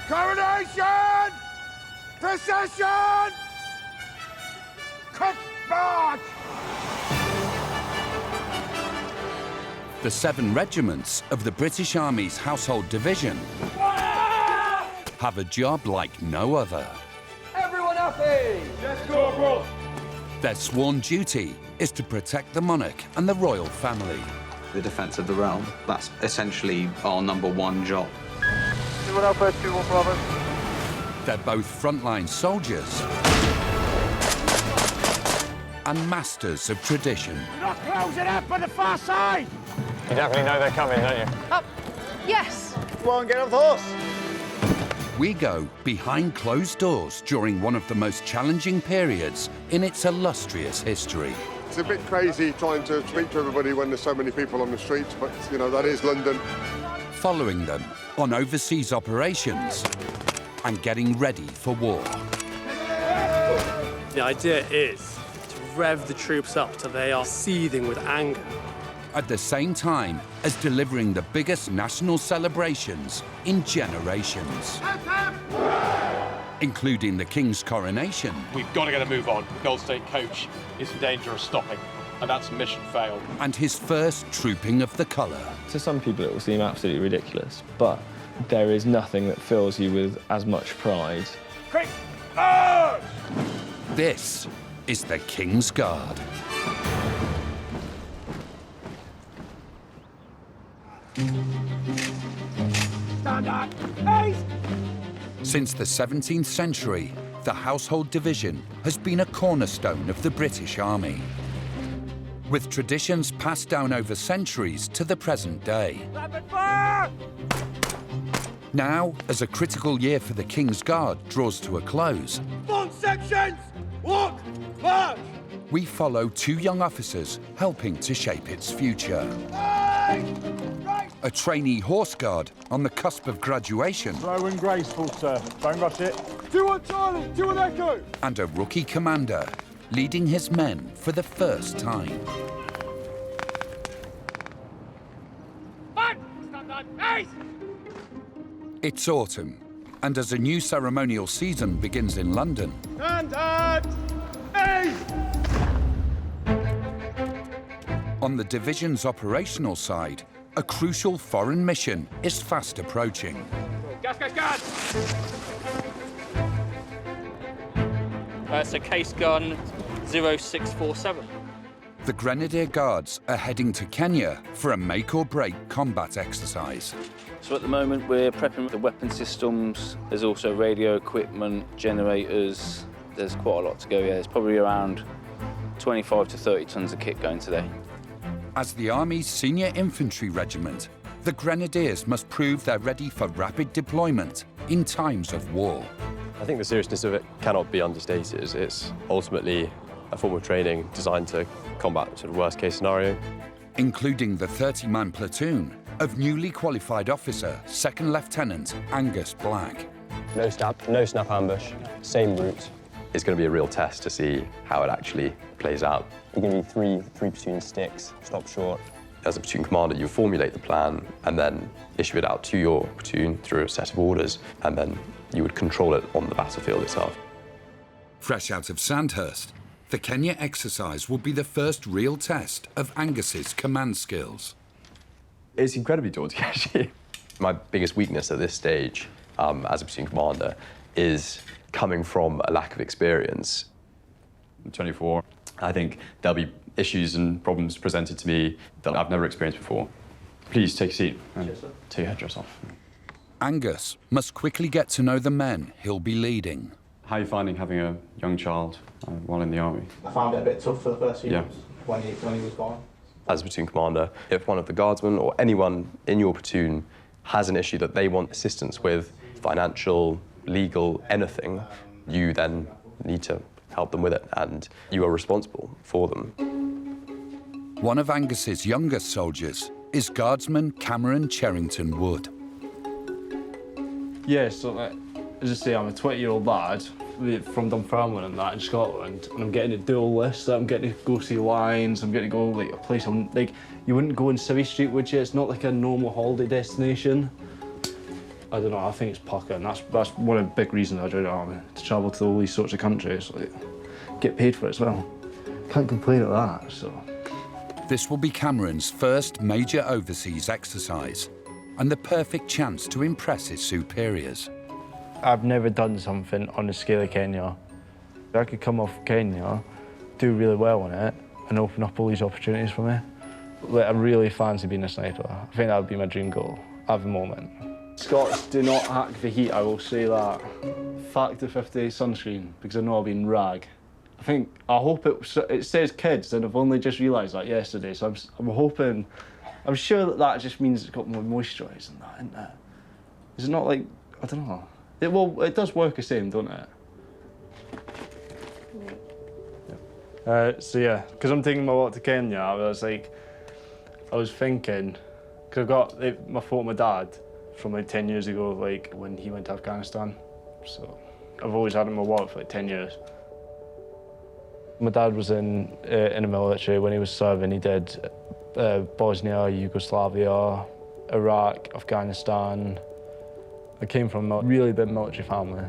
Coronation! Procession! Quick march! The 7 regiments of the British Army's Household Division have a job like no other. Everyone happy? Yes, Corporal! Their sworn duty is to protect the monarch and the royal family. The defence of the realm, that's essentially our #1 job. 21 Alpha, 21 Bravo. They're both frontline soldiers and masters of tradition. Not closing up on the far side! You definitely know they're coming, don't you? Yes. Come on, get off the horse! We go behind closed doors during one of the most challenging periods in its illustrious history. It's a bit crazy trying to speak to everybody when there's so many people on the streets, but, you know, that is London. Following them on overseas operations and getting ready for war. The idea is to rev the troops up till they are seething with anger. At the same time as delivering the biggest national celebrations in generations, including the King's Coronation. We've got to get a move on. The Gold State coach is in danger of stopping, and that's mission failed. And his first trooping of the colour. To some people it will seem absolutely ridiculous, but there is nothing that fills you with as much pride. Quick march! This is the King's Guard. Stand up! Hey! Since the 17th century, the Household Division has been a cornerstone of the British Army, with traditions passed down over centuries to the present day. Rapid fire! Now, as a critical year for the King's Guard draws to a close, Front sections! Walk! March! we follow 2 young officers helping to shape its future. Hey! Right! A trainee horse guard on the cusp of graduation, Slow and graceful, sir. Don't rush it. 2-1 Charlie, 2-1 Echo. and a rookie commander leading his men for the first time. Stand on! Hey! It's autumn, and as a new ceremonial season begins in London, Stand on! Hey! on the division's operational side, a crucial foreign mission is fast approaching. Gas, gas, gas! It's a case gun 0647. The Grenadier Guards are heading to Kenya for a make-or-break combat exercise. So at the moment we're prepping the weapon systems. There's also radio equipment, generators. There's quite a lot to go. Yeah, there's probably around 25 to 30 tons of kit going today. As the Army's senior infantry regiment, the Grenadiers must prove they're ready for rapid deployment in times of war. I think the seriousness of it cannot be understated. It's ultimately a form of training designed to combat sort of worst-case scenario. Including the 30-man platoon of newly qualified officer, Second Lieutenant Angus Black. No snap ambush, same route. It's going to be a real test to see how it actually plays out. You're going to be three platoon sticks, stop short. As a platoon commander, you formulate the plan and then issue it out to your platoon through a set of orders, and then you would control it on the battlefield itself. Fresh out of Sandhurst, the Kenya exercise will be the first real test of Angus's command skills. It's incredibly daunting, actually. My biggest weakness at this stage, as a platoon commander, is coming from a lack of experience. I'm 24. I think there'll be issues and problems presented to me that I've never experienced before. Please take a seat and take your headdress off. Angus must quickly get to know the men he'll be leading. How are you finding having a young child while in the army? I found it a bit tough for the first few months when he was born. As a platoon commander, if one of the guardsmen or anyone in your platoon has an issue that they want assistance with, financial, legal, anything, you then need to help them with it, and you are responsible for them. One of Angus's youngest soldiers is Guardsman Cameron Cherrington Wood. Yeah, so as I say, I'm a 20-year-old lad from Dunfermline and that in Scotland, and I'm getting a dual list, so I'm getting to go see lines, I'm getting to go like a place you wouldn't go in Civvy Street, would you? It's not like a normal holiday destination. I don't know, I think it's pucker, and that's one of the big reasons I joined the army, to travel to all these sorts of countries, like, get paid for it as well. Can't complain at that, so. This will be Cameron's first major overseas exercise and the perfect chance to impress his superiors. I've never done something on the scale of Kenya. I could come off Kenya, do really well on it, and open up all these opportunities for me. Like, I really fancy being a sniper. I think that would be my dream goal at the moment. Scots do not hack the heat, I will say that. Factor 50 sunscreen, because I know I'll be in rag. I hope it says kids, and I've only just realised that yesterday, so I'm sure that just means it's got more moisturiser and that, isn't it? Is it not like, I don't know. It does work the same, don't it? So yeah, because I'm taking my walk to Kenya, I was thinking, because I got my photo of my dad from like 10 years ago, like when he went to Afghanistan. So I've always had him in my wallet for like 10 years. My dad was in the military when he was serving. He did Bosnia, Yugoslavia, Iraq, Afghanistan. I came from a really big military family.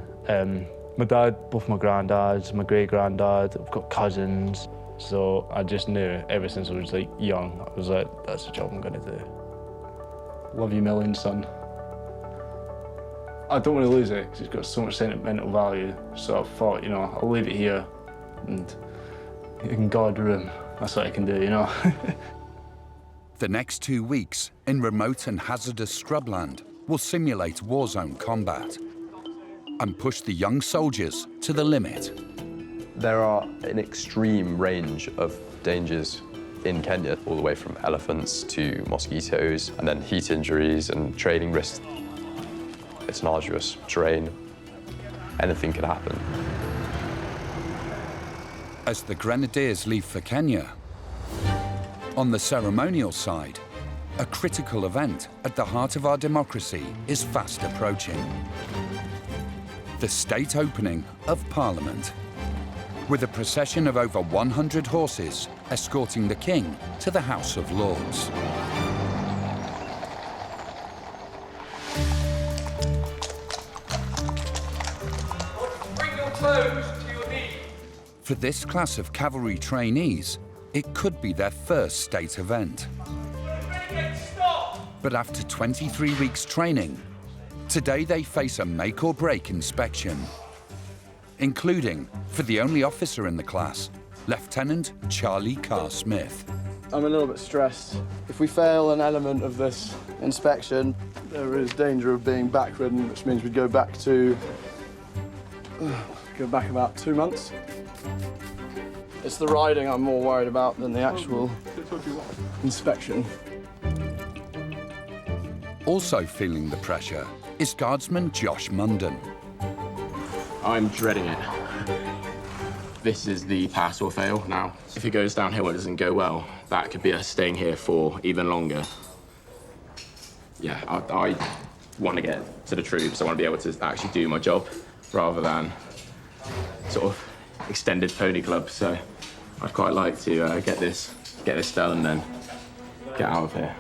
My dad, both my granddads, my great-granddad, I've got cousins. So I just knew ever since I was like young, I was like, that's the job I'm gonna do. Love you millions, son. I don't want to lose it because it's got so much sentimental value. So I thought, you know, I'll leave it here and you can guard the room. That's what I can do, you know. The next 2 weeks in remote and hazardous scrubland will simulate war zone combat and push the young soldiers to the limit. There are an extreme range of dangers in Kenya, all the way from elephants to mosquitoes, and then heat injuries and training risks. It's an arduous terrain. Anything could happen. As the Grenadiers leave for Kenya, on the ceremonial side, a critical event at the heart of our democracy is fast approaching. The state opening of Parliament, with a procession of over 100 horses escorting the King to the House of Lords. Bring your clothes to your knees. For this class of cavalry trainees, it could be their first state event. But after 23 weeks training, today they face a make-or-break inspection, including, for the only officer in the class, Lieutenant Charlie Carr-Smith. I'm a little bit stressed. If we fail an element of this inspection, there is danger of being backridden, which means we'd go back about 2 months. It's the riding I'm more worried about than the actual inspection. Also feeling the pressure is Guardsman Josh Munden. I'm dreading it. This is the pass or fail now. If it goes downhill and doesn't go well, that could be us staying here for even longer. Yeah, I want to get to the troops. I want to be able to actually do my job rather than sort of extended pony club. So I'd quite like to get this done and then get out of here.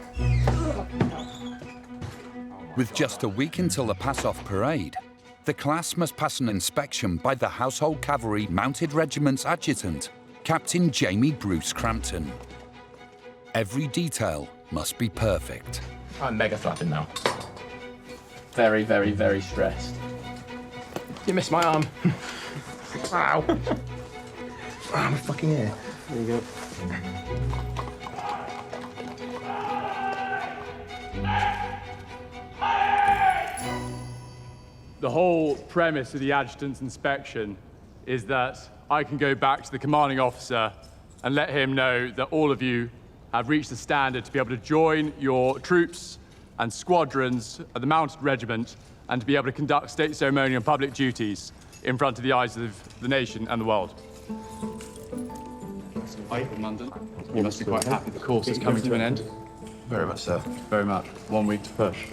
With just a week until the pass-off parade, the class must pass an inspection by the Household Cavalry Mounted Regiment's adjutant, Captain Jamie Bruce Crampton. Every detail must be perfect. I'm mega flapping now. Very, very, very stressed. You missed my arm. Wow. I'm fucking here. There you go. The whole premise of the adjutant's inspection is that I can go back to the commanding officer and let him know that all of you have reached the standard to be able to join your troops and squadrons at the Mounted Regiment and to be able to conduct state ceremonial and public duties in front of the eyes of the nation and the world. Hi, London. You must be quite happy the course is coming to an end. Very much so. Very much. 1 week to push.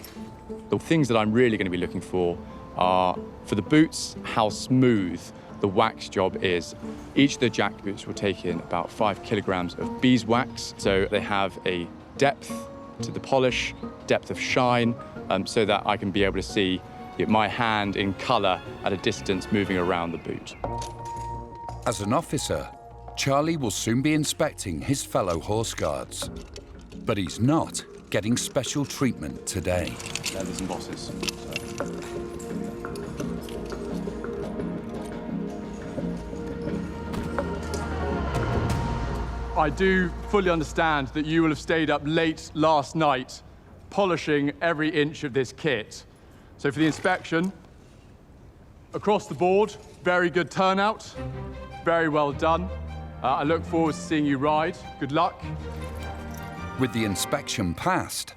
The things that I'm really going to be looking for are, for the boots, how smooth the wax job is. Each of the jack boots will take in about 5 kilograms of beeswax, so they have a depth to the polish, depth of shine, so that I can be able to see my hand in colour at a distance moving around the boot. As an officer, Charlie will soon be inspecting his fellow horse guards. But he's not getting special treatment today. Leathers and bosses. I do fully understand that you will have stayed up late last night polishing every inch of this kit. So for the inspection, across the board, very good turnout, very well done. I look forward to seeing you ride. Good luck. With the inspection passed,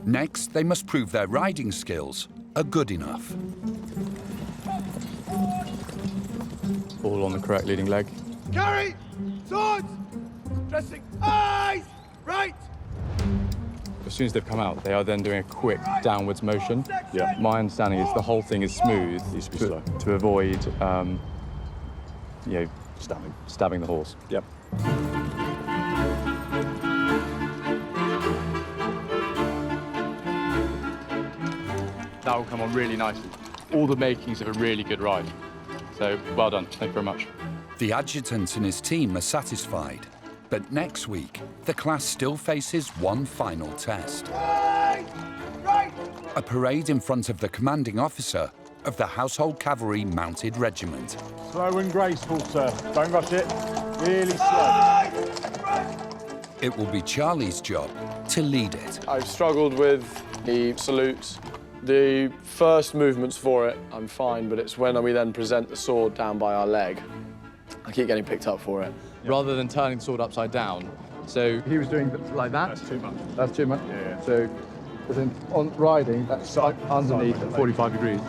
next they must prove their riding skills are good enough. All on the correct leading leg. Carry! Swords! Dressing! Eyes! Right! As soon as they've come out, they are then doing a quick downwards motion. Yeah. My understanding is the whole thing is smooth to avoid, stabbing the horse. Yep. That will come on really nicely. All the makings of a really good ride. So, well done. Thank you very much. The adjutant and his team are satisfied, but next week, the class still faces one final test. A parade in front of the commanding officer of the Household Cavalry Mounted Regiment. Slow and graceful, sir. Don't rush it. Really slow. It will be Charlie's job to lead it. I've struggled with the salute. The first movements for it, I'm fine, but it's when we then present the sword down by our leg. I keep getting picked up for it. Rather than turning the sword upside down, so he was doing like that. That's too much. That's too much? Yeah. So, as in, on riding, that's underneath at 45 degrees.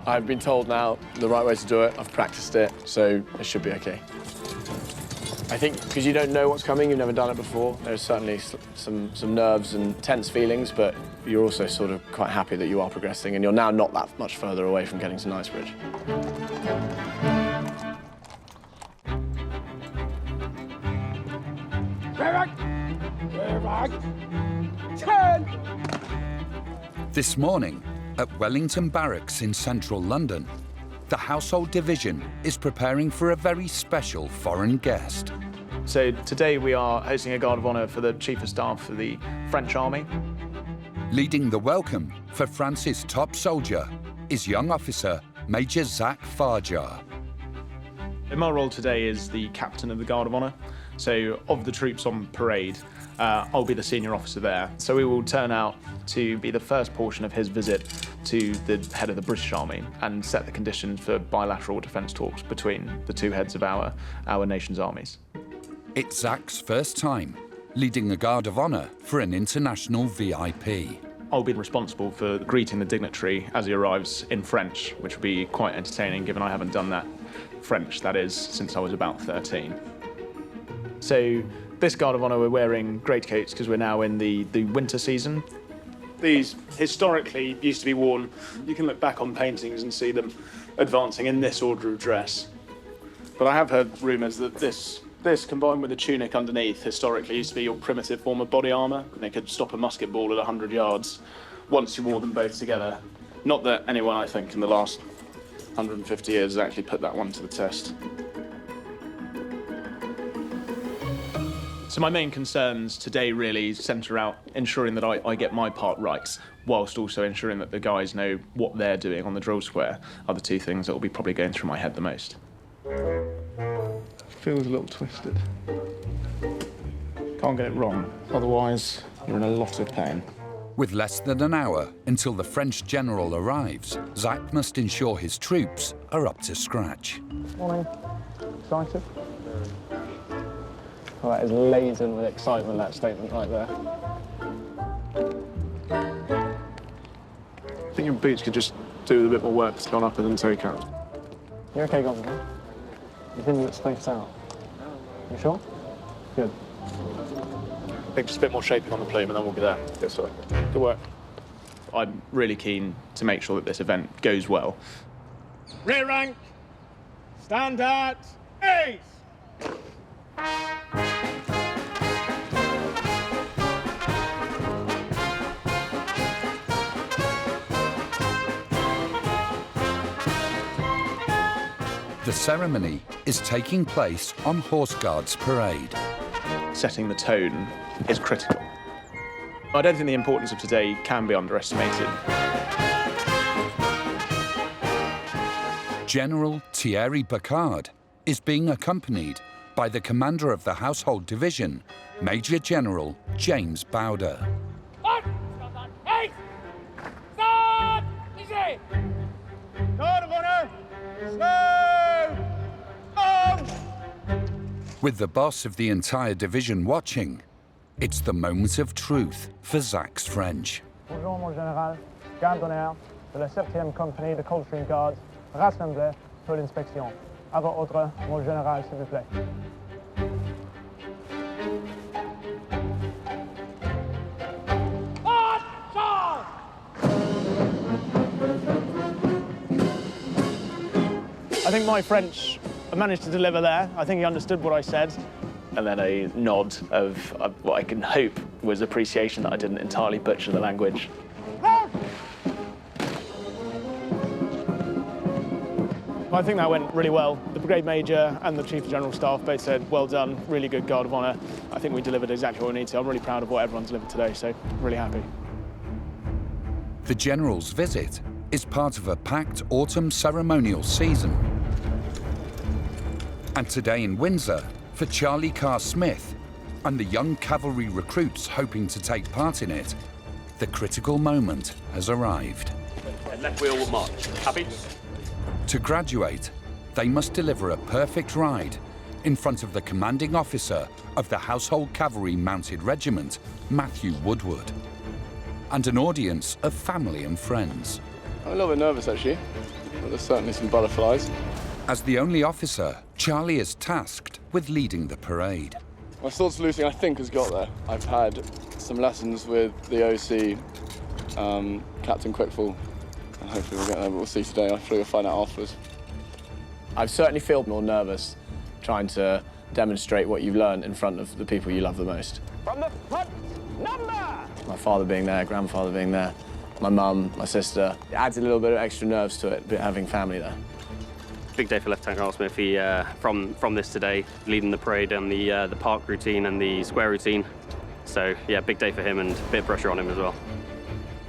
I've been told now the right way to do it. I've practiced it, so it should be okay. I think because you don't know what's coming, you've never done it before, there's certainly some nerves and tense feelings, but you're also sort of quite happy that you are progressing, and you're now not that much further away from getting to Knightsbridge. This morning, at Wellington Barracks in central London, the Household Division is preparing for a very special foreign guest. So today we are hosting a Guard of Honour for the Chief of Staff for the French Army. Leading the welcome for France's top soldier is young officer Major Zach Farjar. My role today is the Captain of the Guard of Honour. So of the troops on parade, I'll be the senior officer there. So we will turn out to be the first portion of his visit to the head of the British Army and set the conditions for bilateral defence talks between the two heads of our nation's armies. It's Zach's first time leading a Guard of Honour for an international VIP. I'll be responsible for greeting the dignitary as he arrives in French, which will be quite entertaining given I haven't done that French, that is, since I was about 13. So this Guard of Honour, we're wearing greatcoats because we're now in the winter season. These historically used to be worn. You can look back on paintings and see them advancing in this order of dress. But I have heard rumours that this combined with the tunic underneath historically used to be your primitive form of body armour, and they could stop a musket ball at 100 yards once you wore them both together. Not that anyone, I think, in the last 150 years has actually put that one to the test. So my main concerns today really centre out ensuring that I get my part right, whilst also ensuring that the guys know what they're doing on the drill square are the two things that will be probably going through my head the most. Feels a little twisted. Can't get it wrong, otherwise you're in a lot of pain. With less than an hour until the French general arrives, Zach must ensure his troops are up to scratch. Morning. Excited? Oh, that is laden with excitement, that statement right there. I think your boots could just do with a bit more work to go on upper than toe count. You're okay, Governor? You think it's spaced out? You sure? Good. I think just a bit more shaping on the plume and then we'll be there. Yes, sir. Good work. I'm really keen to make sure that this event goes well. Rear rank. Stand at ease. The ceremony is taking place on Horse Guards Parade. Setting the tone is critical. I don't think the importance of today can be underestimated. General Thierry Bacard is being accompanied by the commander of the Household Division, Major General James Bowder. With the boss of the entire division watching, it's the moment of truth for Zach's French. Bonjour, mon général. Garde d'honneur de la 7e compagnie de Coldstream Guards, rassemblés pour l'inspection. À votre ordre, mon général, s'il vous plaît. I think my French, I managed to deliver there. I think he understood what I said. And then a nod of what I can hope was appreciation that I didn't entirely butcher the language. I think that went really well. The Brigade Major and the Chief of General Staff both said, well done, really good Guard of Honour. I think we delivered exactly what we need to. I'm really proud of what everyone delivered today, so really happy. The General's visit is part of a packed autumn ceremonial season. And today in Windsor, for Charlie Carr-Smith and the young cavalry recruits hoping to take part in it, the critical moment has arrived. Left wheel will march. Happy? To graduate, they must deliver a perfect ride in front of the commanding officer of the Household Cavalry Mounted Regiment, Matthew Woodward, and an audience of family and friends. I'm a little bit nervous, actually, but there's certainly some butterflies. As the only officer, Charlie is tasked with leading the parade. My sword saluting, I think, has got there. I've had some lessons with the OC, Captain Quickfall, and hopefully we'll get there, but we'll see today. I'm sure you'll find out afterwards. I've certainly felt more nervous trying to demonstrate what you've learned in front of the people you love the most. From the front, number! My father being there, grandfather being there, my mum, my sister. It adds a little bit of extra nerves to it, having family there. Big day for Lieutenant Colonel Smith. He, from this today, leading the parade and the park routine and the square routine. So, yeah, big day for him and a bit of pressure on him as well.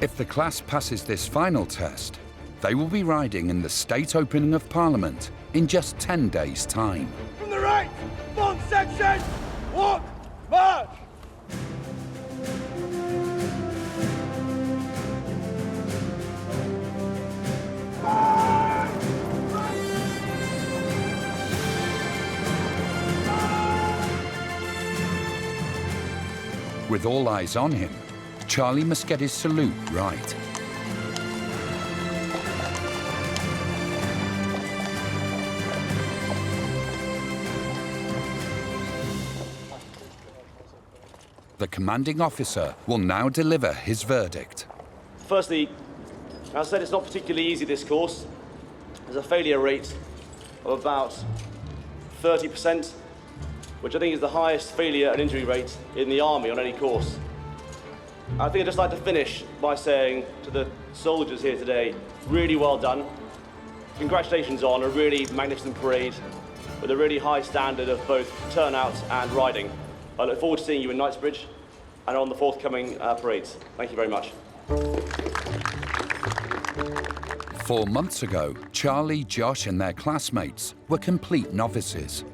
If the class passes this final test, they will be riding in the state opening of Parliament in just 10 days' time. From the right, front section, walk, march! With all eyes on him, Charlie must get his salute right. The commanding officer will now deliver his verdict. Firstly, as I said, it's not particularly easy, this course. There's a failure rate of about 30%, which I think is the highest failure and injury rate in the Army on any course. I think I'd just like to finish by saying to the soldiers here today, really well done. Congratulations on a really magnificent parade with a really high standard of both turnout and riding. I look forward to seeing you in Knightsbridge and on the forthcoming parades. Thank you very much. 4 months ago, Charlie, Josh and their classmates were complete novices.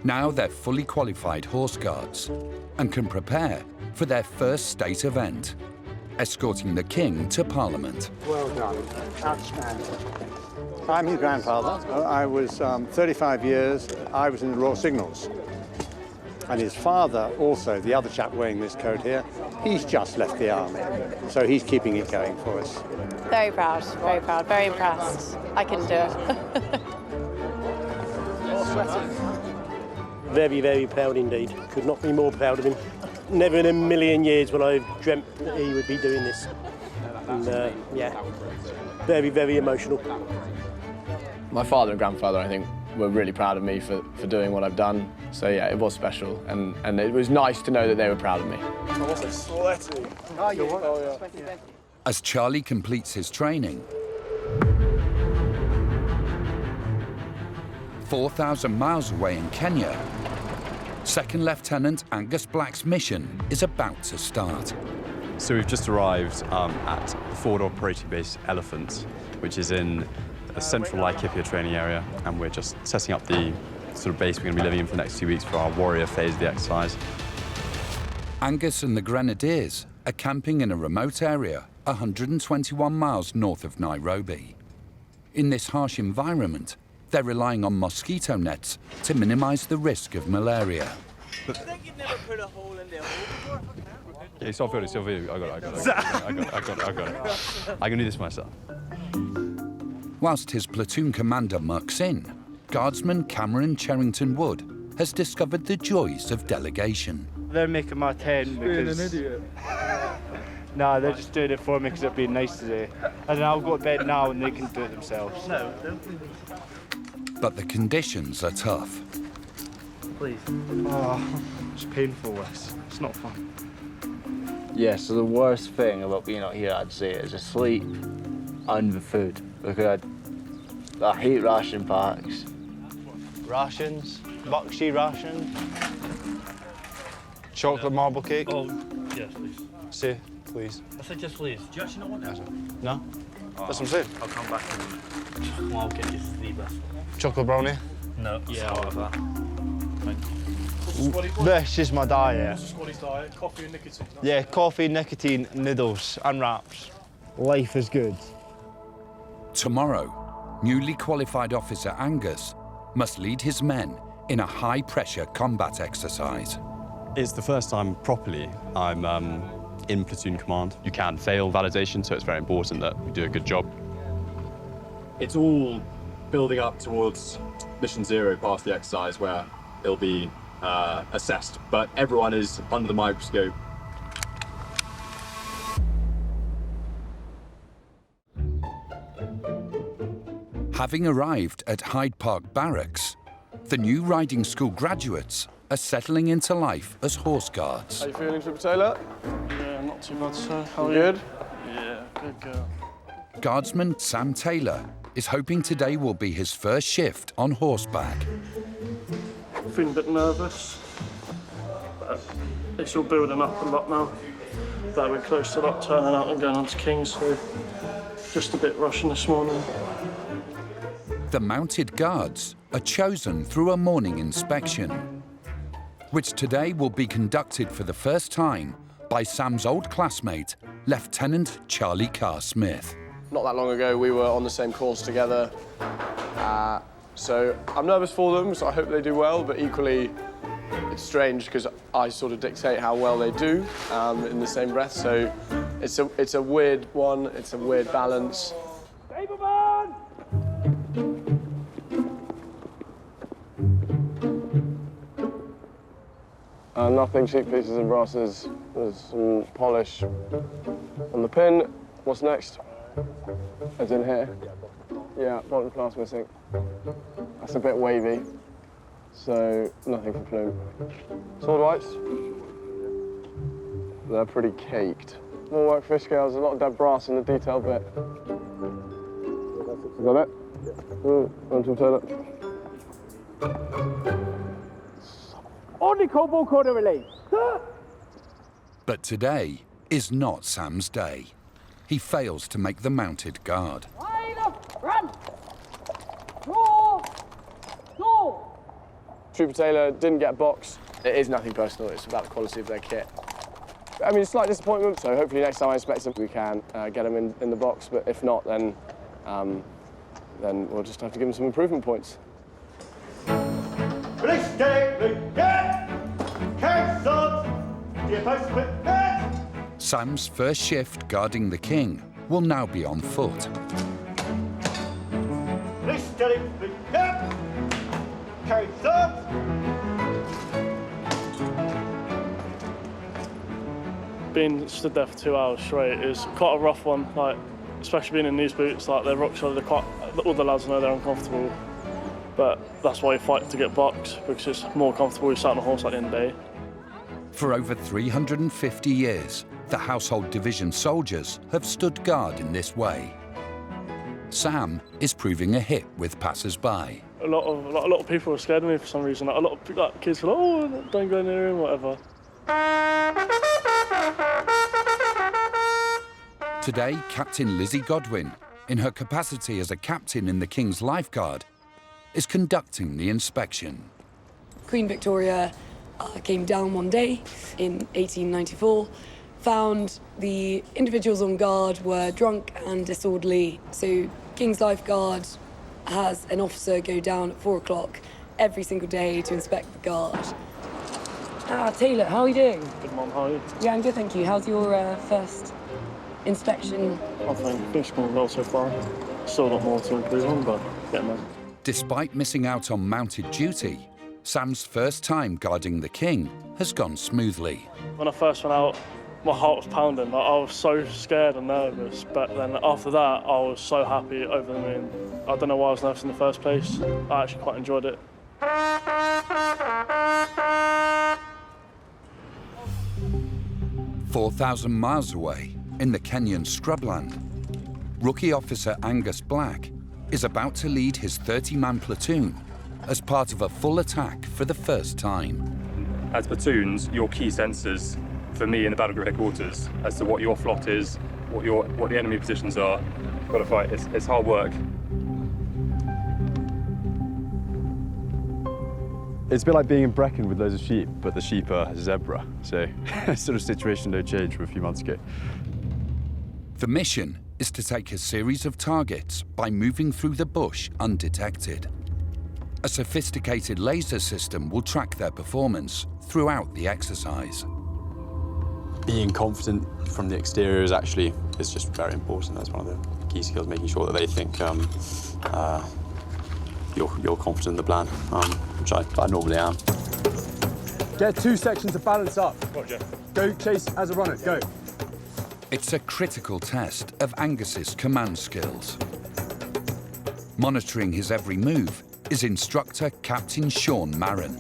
Now they're fully qualified horse guards and can prepare for their first state event, escorting the King to Parliament. Well done. Outstanding. I'm his grandfather. I was 35 years. I was in the Royal Signals. And his father, also, the other chap wearing this coat here, he's just left the army. So he's keeping it going for us. Very proud, very impressed. I couldn't do it. Very, very proud indeed. Could not be more proud of him. Never in a million years would I have dreamt that he would be doing this. And yeah, very, very emotional. My father and grandfather, I think, were really proud of me for doing what I've done. So yeah, it was special, and it was nice to know that they were proud of me. I'm also sweaty. Oh, yeah. As Charlie completes his training, 4,000 miles away in Kenya, Second Lieutenant Angus Black's mission is about to start. So we've just arrived at the Forward Operating Base Elephant, which is in the central Laikipia training area, and we're just setting up the sort of base we're going to be living in for the next 2 weeks for our warrior phase of the exercise. Angus and the Grenadiers are camping in a remote area 121 miles north of Nairobi. In this harsh environment, they're relying on mosquito nets to minimize the risk of malaria. I think you've never put a hole in the hole before. Yeah, it's all good, it's all good. I got it. I can do this myself. Whilst his platoon commander mucks in, Guardsman Cameron Cherrington Wood has discovered the joys of delegation. They're making my tent because... Being an idiot. No, they're just doing it for me because it'd been nice today. And then I'll go to bed now and they can do it themselves. No. But the conditions are tough. Please. Oh, it's painful, Wes. It's not fun. Yeah, so the worst thing about being out here, I'd say, is the sleep and the food. Because I hate ration packs. Rations? Bucksy rations? Chocolate marble cake? Oh, yes, please. Say, please. I said just please. Do you actually not want that? No? That's what I'm saying. I'll come back and I'll get you sleeper. Chocolate brownie? No. Yeah, I'll have that. Thank you. This is my diet. What's the squaddy's diet? Coffee and nicotine? Yeah, coffee, nicotine, noodles and wraps. Life is good. Tomorrow, newly qualified officer Angus must lead his men in a high-pressure combat exercise. It's the first time properly I'm in platoon command. You can fail validation, so it's very important that we do a good job. It's all building up towards Mission Zero, part of the exercise, where it'll be assessed, but everyone is under the microscope. Having arrived at Hyde Park Barracks, the new riding school graduates are settling into life as horse guards. How you feeling, Trooper Taylor? Yeah, not too bad, sir. How are you? Good? Yeah, good girl. Guardsman Sam Taylor is hoping today will be his first shift on horseback. Feeling a bit nervous, but it's all building up a lot now. That we're close to that turning out and going on to Kings, so just a bit rushing this morning. The mounted guards are chosen through a morning inspection, which today will be conducted for the first time by Sam's old classmate, Lieutenant Charlie Carr-Smith. Not that long ago, we were on the same course together. So I'm nervous for them, so I hope they do well, but equally, it's strange because I sort of dictate how well they do in the same breath, so it's a weird one, it's a weird balance. Nothing cheap pieces and brasses. There's some polish on the pin. What's next? It's in here. Yeah, bottom class missing. That's a bit wavy, so nothing for plume. Sword whites. They're pretty caked. More work fish scales, a lot of dead brass in the detail bit. Is that it? Untold toilet. Only cobble quarter relay. But today is not Sam's day. He fails to make the mounted guard. Run! Draw! Go! Trooper Taylor didn't get boxed. It is nothing personal, it's about the quality of their kit. I mean, slight disappointment, so hopefully next time I inspect them, we can get them in the box, but if not, then we'll just have to give them some improvement points. Sam's first shift guarding the king will now be on foot. Being stood there for 2 hours straight is quite a rough one, like, especially being in these boots, like, they're rock solid, all the lads know they're uncomfortable, but that's why you fight to get boxed, because it's more comfortable you sat on a horse at the end of the day. For over 350 years, the Household Division soldiers have stood guard in this way. Sam is proving a hit with passers-by. a lot of people were scared of me for some reason. Like, a lot of like, kids were like, oh, don't go near him, whatever. Today, Captain Lizzie Godwin, in her capacity as a captain in the King's Lifeguard, is conducting the inspection. Queen Victoria came down one day in 1894, found the individuals on guard were drunk and disorderly. So King's Lifeguard has an officer go down at 4 o'clock every single day to inspect the guard. Taylor, how are you doing? Good, Mum, how are you? Yeah, I'm good, thank you. How's your first inspection? I think it's going well so far. Still got more to improve on, but getting there. Despite missing out on mounted duty, Sam's first time guarding the King has gone smoothly. When I first went out, my heart was pounding. Like, I was so scared and nervous, but then after that, I was so happy, over the moon. I don't know why I was nervous in the first place. I actually quite enjoyed it. 4,000 miles away, in the Kenyan Scrubland, rookie officer Angus Black is about to lead his 30-man platoon as part of a full attack for the first time. As platoons, your key sensors for me in the battlegroup headquarters as to what your flot is, what the enemy positions are. You've got to fight. It's hard work. It's a bit like being in Brecon with loads of sheep, but the sheep are a zebra. So sort of situation no change from a few months ago. The mission is to take a series of targets by moving through the bush undetected. A sophisticated laser system will track their performance throughout the exercise. Being confident from the exterior is just very important. That's one of the key skills, making sure that they think you're confident in the plan, which I normally am. Get 2 sections to balance up. Roger. Go chase as a runner, go. It's a critical test of Angus's command skills. Monitoring his every move is instructor Captain Sean Marin.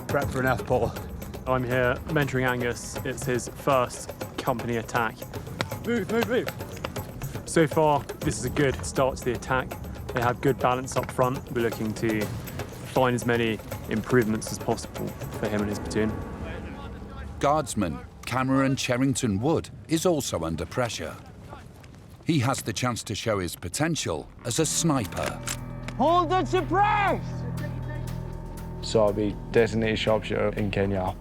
Prep for an F-Pole. I'm here mentoring Angus. It's his first company attack. Move, move, move. So far, this is a good start to the attack. They have good balance up front. We're looking to find as many improvements as possible for him and his platoon. Guardsman Cameron Cherrington Wood is also under pressure. He has the chance to show his potential as a sniper. Hold and suppress! So I'll be designated sharpshooter in Kenya.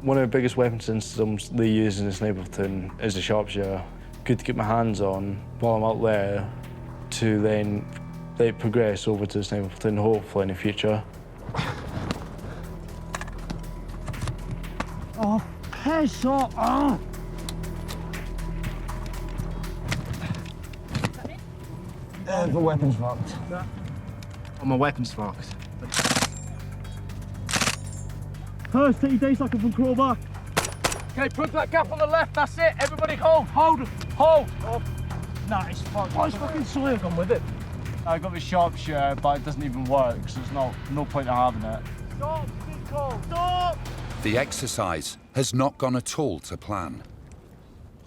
One of the biggest weapon systems they use in the sniper platoon is the sharpshooter. Good to get my hands on while I'm out there to then progress over to the sniper platoon, hopefully in the future. Oh, headshot! Oh. The weapon's locked. Oh, my weapon's locked. First 30 days I can crawl back. Okay, put that gap on the left, that's it. Everybody hold, hold, hold. Oh. Nah, it's fucked. Oh, it's fucking soil gone with it. I got the sharpshooter, but it doesn't even work, so there's no point in having it. Stop, stop! The exercise has not gone at all to plan.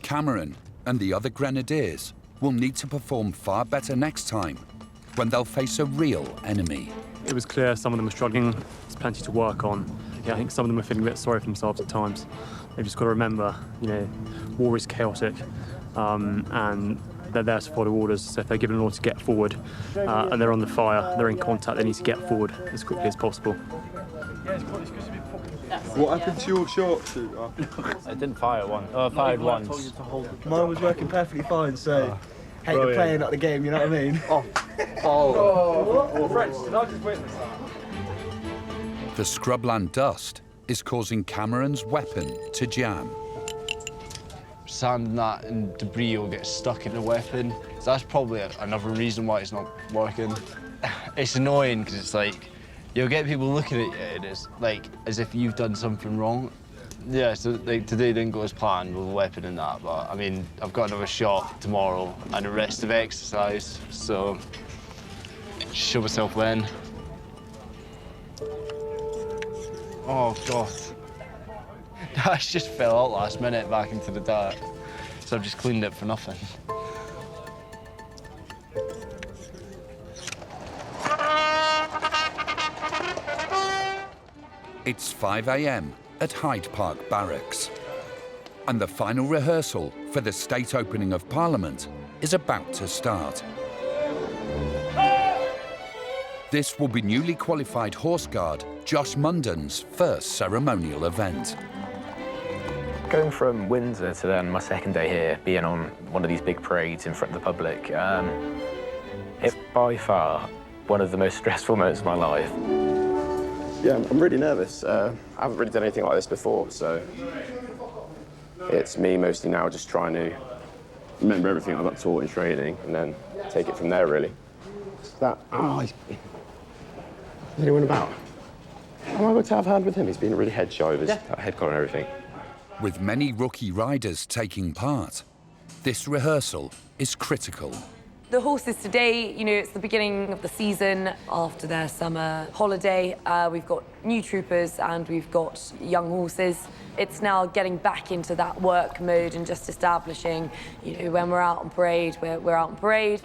Cameron and the other grenadiers will need to perform far better next time when they'll face a real enemy. It was clear some of them were struggling. There's plenty to work on. Yeah, I think some of them are feeling a bit sorry for themselves at times. They've just got to remember, war is chaotic, and they're there to follow orders. So if they're given an order to get forward, and they're on the fire, they're in contact, they need to get forward as quickly as possible. What happened to your sharpshooter? I didn't fire one. I fired once. Mine was working perfectly fine, so hate the player, not the game, you know what I mean? Friends, did I just witness that? The Scrubland dust is causing Cameron's weapon to jam. Sand and that and debris will get stuck in the weapon. So that's probably another reason why it's not working. It's annoying because it's like, you'll get people looking at you and it's like as if you've done something wrong. Yeah, so like, today didn't go as planned with the weapon and that, but I mean, I've got another shot tomorrow and the rest of exercise, so show myself then. Oh, God. I just fell out last minute back into the dark, so I've just cleaned it for nothing. It's 5 a.m. at Hyde Park Barracks. And the final rehearsal for the state opening of Parliament is about to start. This will be newly qualified horse guard Josh Munden's first ceremonial event. Going from Windsor to then my second day here, being on one of these big parades in front of the public, it's by far one of the most stressful moments of my life. Yeah, I'm really nervous. I haven't really done anything like this before, so it's me mostly now just trying to remember everything I got taught in training and then take it from there, really. Is anyone about? Am I going to have a hand with him? He's been really head shy with his head collar and everything. With many rookie riders taking part, this rehearsal is critical. The horses today, you know, it's the beginning of the season after their summer holiday. We've got new troopers and we've got young horses. It's now getting back into that work mode and just establishing, you know, when we're out on parade, we're out on parade.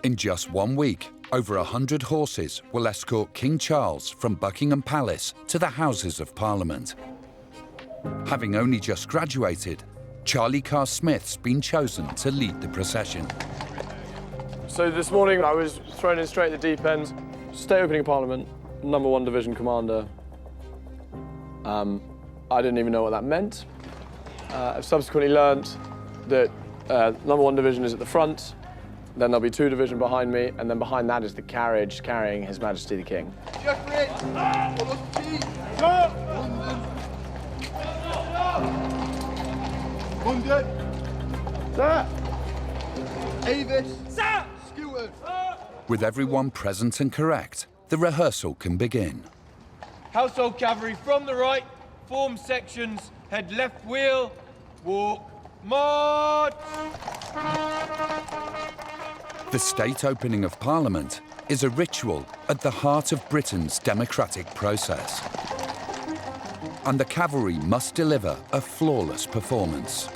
In just 1 week, over 100 horses will escort King Charles from Buckingham Palace to the Houses of Parliament. Having only just graduated, Charlie Carr-Smith's been chosen to lead the procession. So this morning I was thrown in straight at the deep end. State opening Parliament, #1 Division Commander. I didn't even know what that meant. I've subsequently learnt that #1 Division is at the front, then there'll be 2 division behind me, and then behind that is the carriage carrying His Majesty the King. With everyone present and correct, the rehearsal can begin. Household cavalry from the right, form sections, head left wheel, walk, march! The state opening of Parliament is a ritual at the heart of Britain's democratic process. And the cavalry must deliver a flawless performance.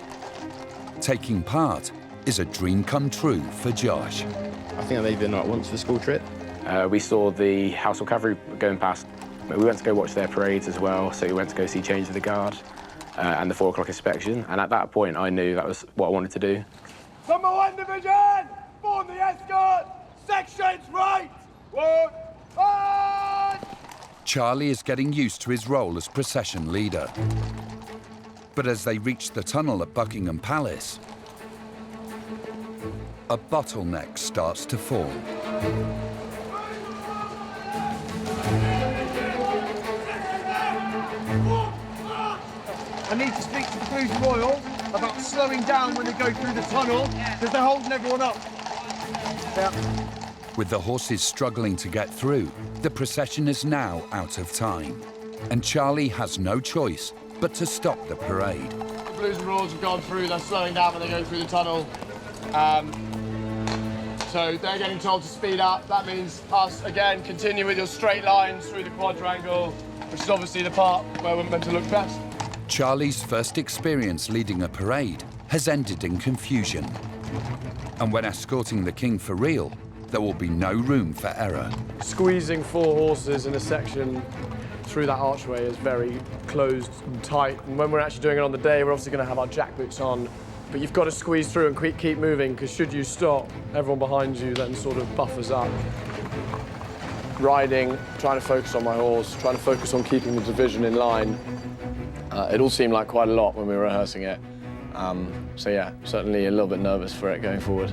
Taking part is a dream come true for Josh. I think I've only been once for the school trip. We saw the Household Cavalry going past. We went to go watch their parades as well, so we went to go see Change of the Guard and the 4 o'clock inspection. And at that point, I knew that was what I wanted to do. #1 Division, form the escort, sections right, walk, march! Charlie is getting used to his role as procession leader. But as they reach the tunnel at Buckingham Palace, a bottleneck starts to form. I need to speak to the Blues Royal about slowing down when they go through the tunnel, because they're holding everyone up. With the horses struggling to get through, the procession is now out of time. And Charlie has no choice but to stop the parade. The Blues and Royals have gone through, they're slowing down when they go through the tunnel. So they're getting told to speed up. That means us, again, continue with your straight lines through the quadrangle, which is obviously the part where we're meant to look best. Charlie's first experience leading a parade has ended in confusion. And when escorting the king for real, there will be no room for error. Squeezing 4 horses in a section through that archway is very closed and tight. And when we're actually doing it on the day, we're obviously going to have our jackboots on. But you've got to squeeze through and keep moving, because should you stop, everyone behind you then sort of buffers up. Riding, trying to focus on my horse, trying to focus on keeping the division in line. It all seemed like quite a lot when we were rehearsing it. So yeah, certainly a little bit nervous for it going forward.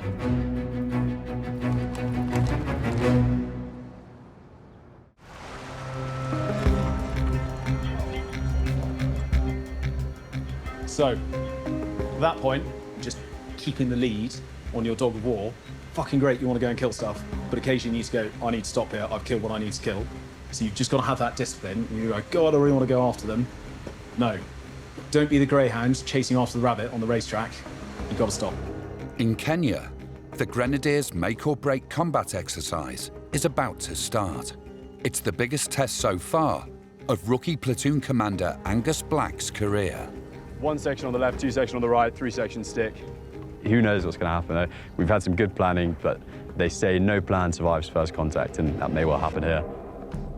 So, at that point, just keeping the lead on your dog of war, fucking great, you want to go and kill stuff, but occasionally you need to go, I need to stop here, I've killed what I need to kill. So you've just got to have that discipline. You go, God, I really want to go after them. No. Don't be the greyhound chasing after the rabbit on the racetrack. You've got to stop. In Kenya, the Grenadiers' make-or-break combat exercise is about to start. It's the biggest test so far of rookie platoon commander Angus Black's career. 1 section on the left, 2 sections on the right, 3 sections stick. Who knows what's going to happen, though? We've had some good planning, but they say no plan survives first contact, and that may well happen here.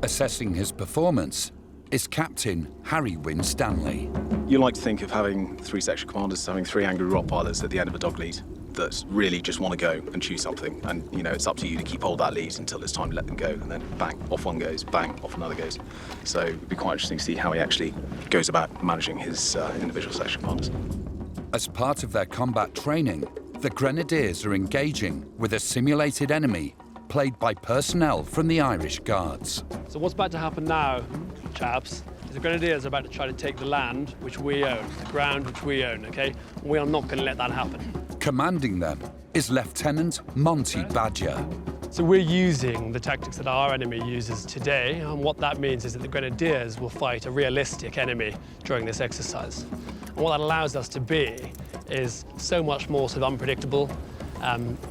Assessing his performance, is Captain Harry Winstanley. You like to think of having 3 section commanders, having 3 angry rock pilots at the end of a dog lead that really just want to go and choose something. And, you know, it's up to you to keep hold of that lead until it's time to let them go. And then bang, off one goes, bang, off another goes. So it'd be quite interesting to see how he actually goes about managing his individual section commanders. As part of their combat training, the Grenadiers are engaging with a simulated enemy played by personnel from the Irish Guards. So what's about to happen now, chaps, is the Grenadiers are about to try to take the land which we own, the ground which we own, OK? We are not going to let that happen. Commanding them is Lieutenant Monty Badger. So we're using the tactics that our enemy uses today, and what that means is that the Grenadiers will fight a realistic enemy during this exercise. And what that allows us to be is so much more sort of unpredictable,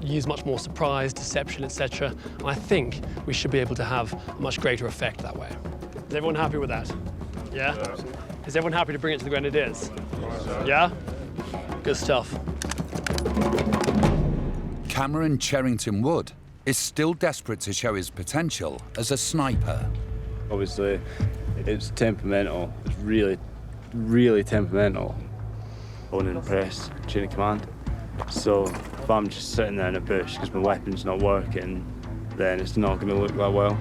use much more surprise, deception, etc. And I think we should be able to have a much greater effect that way. Is everyone happy with that? Yeah? Is everyone happy to bring it to the Grenadiers? Yeah? Good stuff. Cameron Cherrington Wood is still desperate to show his potential as a sniper. Obviously, it's temperamental. It's really, really temperamental. Unimpressed chain of command. So if I'm just sitting there in a bush because my weapon's not working, then it's not going to look that well.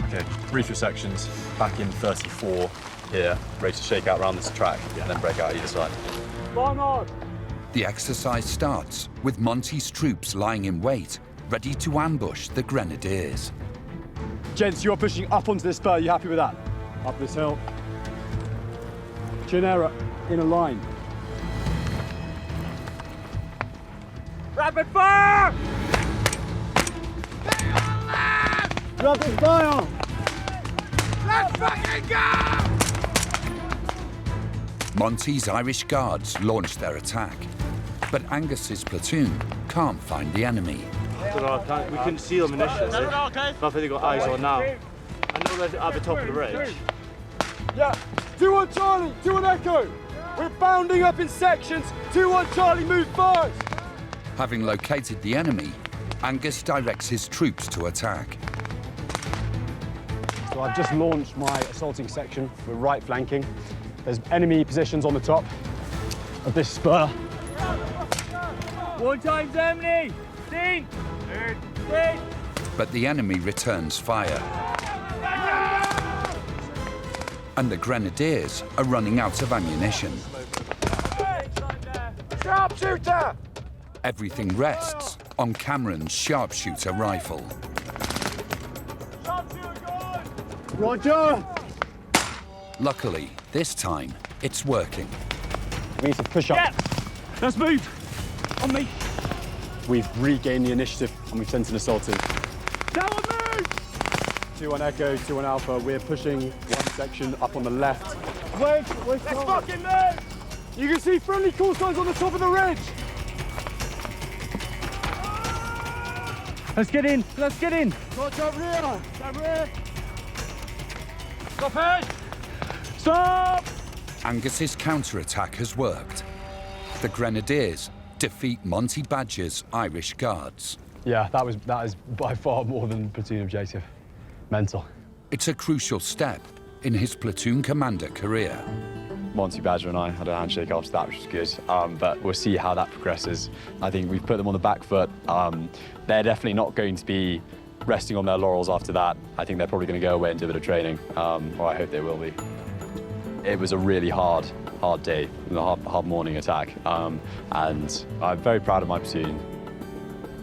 Okay, brief your sections. Back in 34 here, ready to shake out around this track and then break out either side. The exercise starts with Monty's troops lying in wait, ready to ambush the Grenadiers. Gents, you're pushing up onto this spur. You happy with that? Up this hill. Chinera, in a line. Rapid fire! Rapid fire! Let's fucking go! Monty's Irish Guards launch their attack, but Angus's platoon can't find the enemy. We couldn't see them initially. I think they've got eyes on now. I know they're at the top of the ridge. Yeah, 2-1 Charlie, 2-1 Echo. We're bounding up in sections. 2-1 Charlie, move first. Having located the enemy, Angus directs his troops to attack. So I've just launched my assaulting section. We're right flanking. There's enemy positions on the top of this spur. 1 times enemy! Dean! But the enemy returns fire. And the Grenadiers are running out of ammunition. Sharpshooter! Everything rests on Cameron's sharpshooter rifle. Roger! Luckily, this time, it's working. We need to push up. Yeah. Let's move! On me! We've regained the initiative and we've sent an assault in. Down move! 2-1 Echo, 2-1 Alpha. We're pushing one section up on the left. Let's fucking move! You can see friendly call signs on the top of the ridge. Let's get in! Let's get in! Roger, rear! Rear! Stop it! Stop! Angus's counterattack has worked. The Grenadiers defeat Monty Badger's Irish Guards. Yeah, that is by far more than platoon objective. Mental. It's a crucial step in his platoon commander career. Monty Badger and I had a handshake after that, which was good. But we'll see how that progresses. I think we've put them on the back foot. They're definitely not going to be resting on their laurels after that. I think they're probably going to go away and do a bit of training, or I hope they will be. It was a really hard day, a hard morning attack, and I'm very proud of my platoon.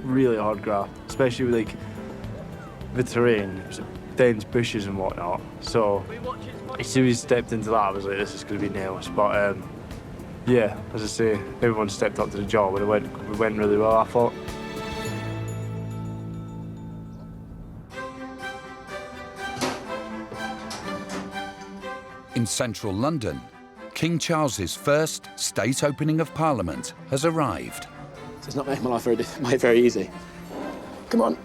Really hard graft, especially with like the terrain. It was dense bushes and whatnot. So as soon as we stepped into that, I was like, this is going to be nails. But yeah, as I say, everyone stepped up to the job and it went really well, I thought. In central London, King Charles's first state opening of Parliament has arrived. It's not making my life very easy. Come on.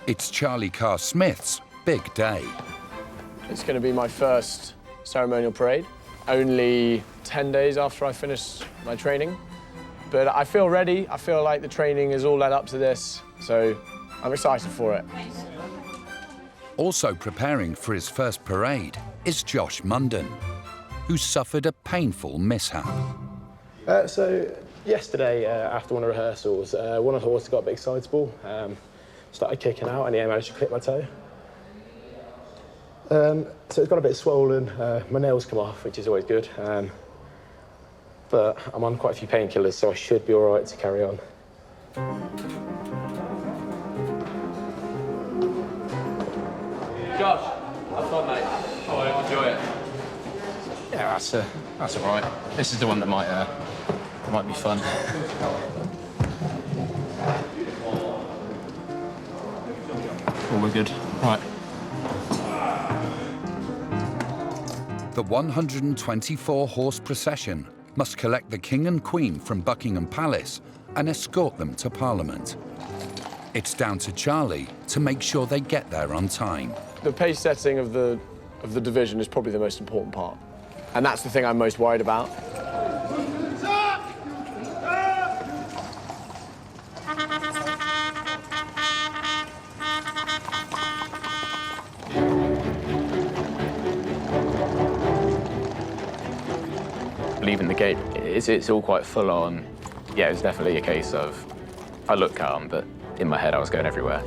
It's Charlie Carr Smith's big day. It's going to be my first ceremonial parade, only 10 days after I finish my training. But I feel ready. I feel like the training has all led up to this, so I'm excited for it. Also preparing for his first parade is Josh Munden, who suffered a painful mishap. So yesterday, after one of rehearsals, one of the horses got a big sidesball, started kicking out, and I managed to clip my toe. So it's got a bit swollen, my nails come off, which is always good. But I'm on quite a few painkillers, so I should be all right to carry on. Josh, have fun, mate. Oh, enjoy it. Yeah, that's all right. This is the one that might be fun. Oh, we're good. Right. The 124-horse procession must collect the King and Queen from Buckingham Palace and escort them to Parliament. It's down to Charlie to make sure they get there on time. The pace setting of the division is probably the most important part. And that's the thing I'm most worried about. Leaving the gate, it's all quite full on. Yeah, it's definitely a case of, I look calm, but in my head I was going everywhere.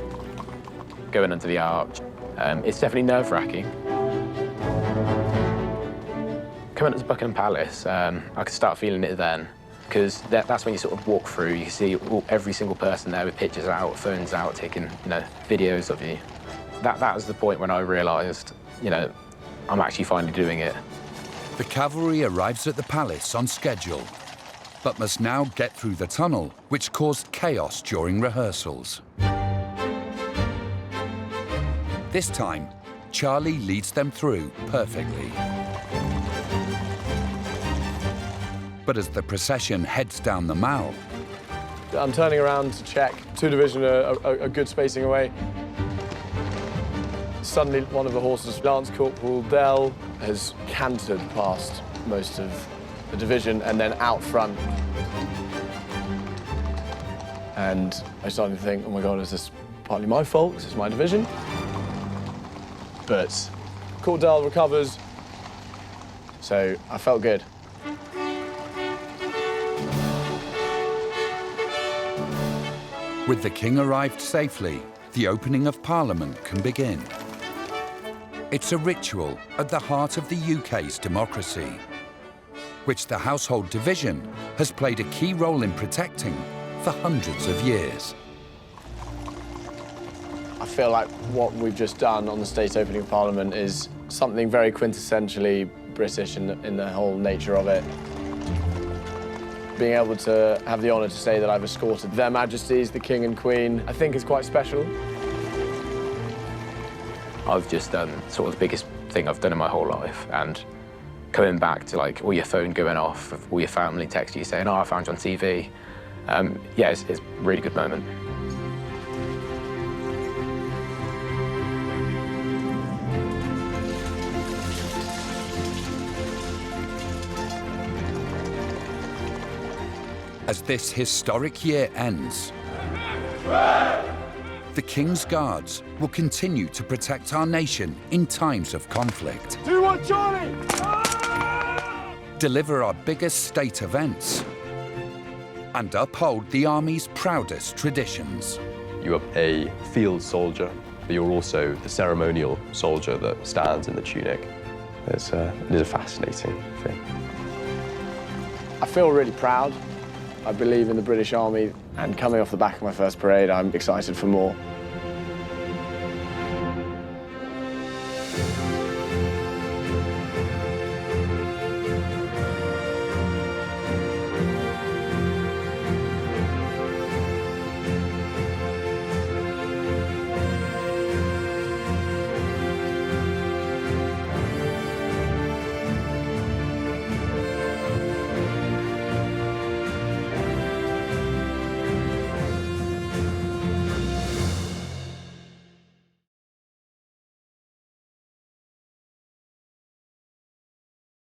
Going under the arch, it's definitely nerve-wracking. Coming up to Buckingham Palace, I could start feeling it then, because that's when you sort of walk through, you can see every single person there with pictures out, phones out, taking, videos of you. That was the point when I realised, I'm actually finally doing it. The cavalry arrives at the palace on schedule, but must now get through the tunnel, which caused chaos during rehearsals. This time, Charlie leads them through perfectly. But as the procession heads down the Mall, I'm turning around to check. Two division are a good spacing away. Suddenly, one of the horses, Lance Corporal Dell, has cantered past most of the division and then out front. And I started to think, oh my God, is this partly my fault? This is my division. But Corporal Dell recovers, so I felt good. with the King arrived safely, the opening of Parliament can begin. It's a ritual at the heart of the UK's democracy, which the Household Division has played a key role in protecting for hundreds of years. I feel like what we've just done on the state opening of Parliament is something very quintessentially British in the whole nature of it. Being able to have the honour to say that I've escorted Their Majesties, the King and Queen, I think is quite special. I've just done sort of the biggest thing I've done in my whole life, and coming back to like all your phone going off, all your family text you saying, "Oh, I found you on TV." Yeah, it's a really good moment. As this historic year ends, the King's Guards will continue to protect our nation in times of conflict. 2-1 Charlie! Deliver our biggest state events and uphold the Army's proudest traditions. You are a field soldier, but you're also the ceremonial soldier that stands in the tunic. It is a fascinating thing. I feel really proud. I believe in the British Army, and coming off the back of my first parade, I'm excited for more.